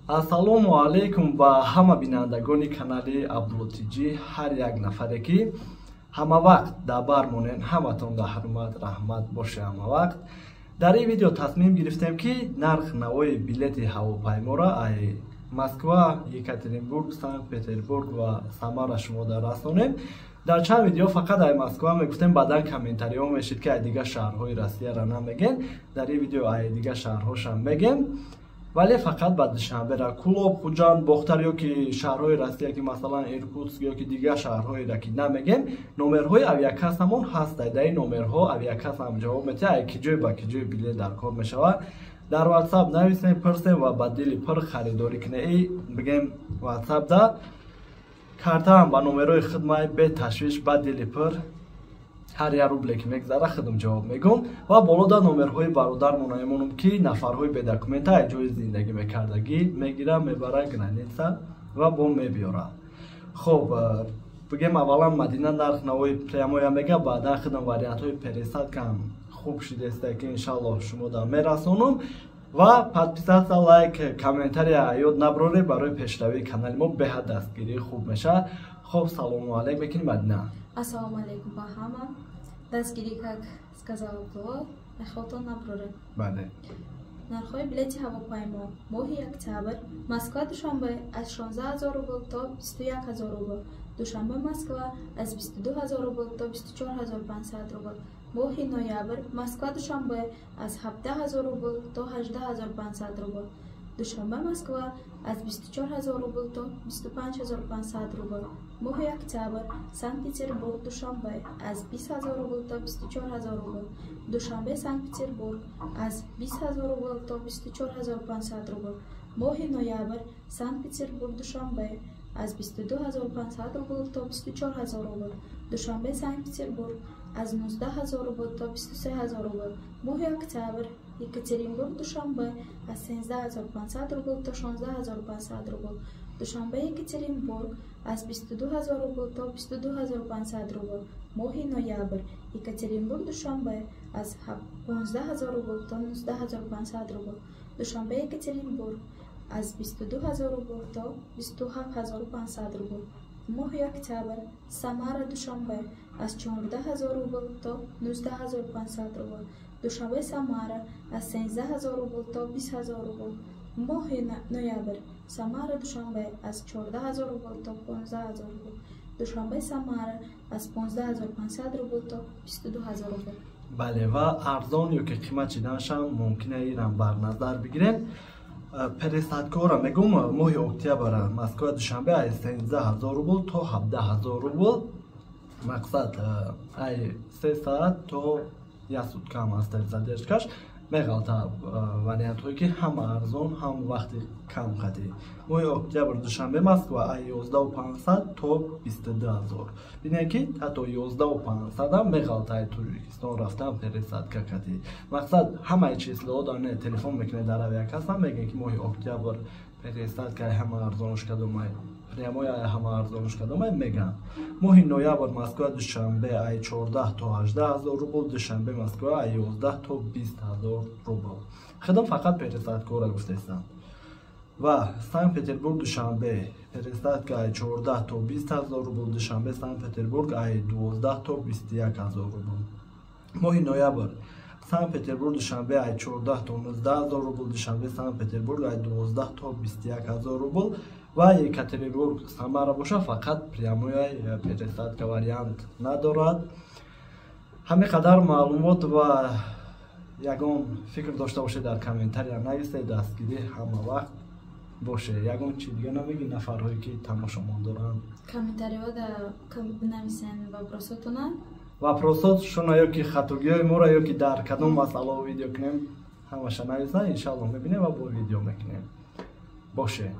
Ассалому алейкум ба ҳама бинандагони канали Абдуллотиҷӣ, ҳар як нафаре ки ҳама вақт дар бар монед, ҳаматон дар ҳурмат раҳмат боше. Ҳама вақт дар ин видео тасмим гирифтем ки нарх навои билети ҳавопайморо ай Москва, Екатеринбург, Санкт-Петербург ва Самара шумода расонем. Дар чанд видео фақат ай Москва мегуфтем, баъдан комментариҳо мешид ки ай дигар шаҳрҳои Россияро намеген. Дар ин видео ай дигар шаҳрҳошам мегем. Вале фақат ба Душанбера, Кулоб, Хуҷанд, Бохтар ёки шаҳрҳои Россия ки масалан Иркутск ёки дигар шаҳрҳоиро ки намегем, номерҳои авиакассамон ҳастад. Дар ин номерҳо авиакассам ҷавоб метиҳад ай ки ҷой ба ки ҷой билет дар кор мешавад. Дар WhatsApp нависем, пурсем ва ба дили пур харидорӣ кунем. Бигем WhatsApp да картаам ба номерои хидмат бе ташвиш ба дили пур. ҳар як рубле ки мегзара худам ҷавоб мегӯм ва болода номерҳои бародармон мемонам ки нафарҳои бедокумента ай ҷои зиндагӣ мекардагӣ мегира, мебара граница ва бо мебиёра. Хоб бигем аввалан Мадина нарх навои прямоя мега, баъдан худам вариантҳои пересадкам хуб шидеста ки иншаллоҳ шумо да мерасонам. ва подписаться, лайк, комментария ёд наброре, барои пешравии канали мо беҳад дастгирӣ хуб мешавад. Хоб, салому алейкум мекунем Мадина. Ассалому алейкум ба ҳама. Дастгирӣ, как сказал Абдулло, эхотон наброре. Бале. Нархҳои билети ҳавопаймо моҳи октябр Москва Душанбе аз 16000 рубл то 21000 рубл, Душанбе Москва аз 22000 рубл то 24500 рубл. Моҳи ноябр Москва Душанбе аз 17000 рубл то 18500 рубл, Душанбе Москва аз 24000 рубл то 25500 рубл. Моҳи октябр Санкт-Петербург Душанбе аз 20000 рубл то 24000 рубл, Душанбе Санкт-Петербург аз 20000 рубл то 24500 рубл. Моҳи ноябр Санкт-Петербург Душанбе аз 22500 рубл то 24000 рубл, Душанбе Санкт-Петербург аз 19000 рубл то 23000 рубл. Моҳи октябр Екатеринбург Душанбе аз 17500 рубл то 16500 рубл, Душанбе Екатеринбург аз 22000 рубл то 22500 рубл. Моҳи ноябр Екатеринбург Душанбе аз 15000 рубл то 19500 рубл, Душанбе Екатеринбург аз 22000 рубл то 27500 рубл. Моҳи октябр Самара Душанбе аз 14000 рубл то 19500 рубл, Душанбе Самара аз 13000 рубл то 20000 рубл. Моҳи ноябр Самара Душанбе аз 14000 рубл то 15000 рубл, Душанбе Самара аз 15500 рубл то 22000 рубл. Бале, ва арзон ёки қимат чиданашам мумкина ирам бар назар бигирем. Пересадкора мегум моҳи октябр Москва Душанбе аз 13000 рубл то 17000 рубл. Мақсад ай 3 соат то 1 сутка ҳаст задержкаш. Меғалта вариантҳое ки ҳам арзон, ҳам вақти кам қадӣ. Моҳи октябр Душанбе Москва ай 11500 то 22000. Бинем ки ҳатто 11500 ам меғалта ай Туркистон рафтан пересадка қадӣ. Мақсад ҳамаи числоҳо дар телефон мекунед дар авиакасса мегӯяд ки моҳи октябр пересадка ҳама арзонш кадомай, прямоя ҳама арзонш кадомай мегӯян. Моҳи ноябр Москва Душанбе ай 14 то 18000 рубл, Душанбе Москва ай 11 то 20000 рубл. Худам фақат пересадкора гуфтестам. ва Санкт-Петербург Душанбе пересадка ай 14 то 20000 рубл, Душанбе Санкт-Петербург ай 12 то 21000 рубл. Моҳи ноябр Санкт-Петербург Душанбе ай 14 то 19000 рубл, Душанбе Санкт-Петербург ай 12 то 21000 рубл. ва Екатеринбург Самара боша фақат прямояй пересадка вариант надорад. ҳамин қадар маълумот ва ягон фикр дошта бошед дар комментария нависед. дастгирӣ ҳама вақт боше. Ягон чи дига намеги нафарҳое ки тамошомон доранд? Комментариҳо нависен вопросотона. Вопросотшона ёки хатогиҳои моро ёки дар кадом масъалаҳо видео кунем ҳамаша нависанд. Иншаллоҳ мебинем ва бо видео мекунем. Боше.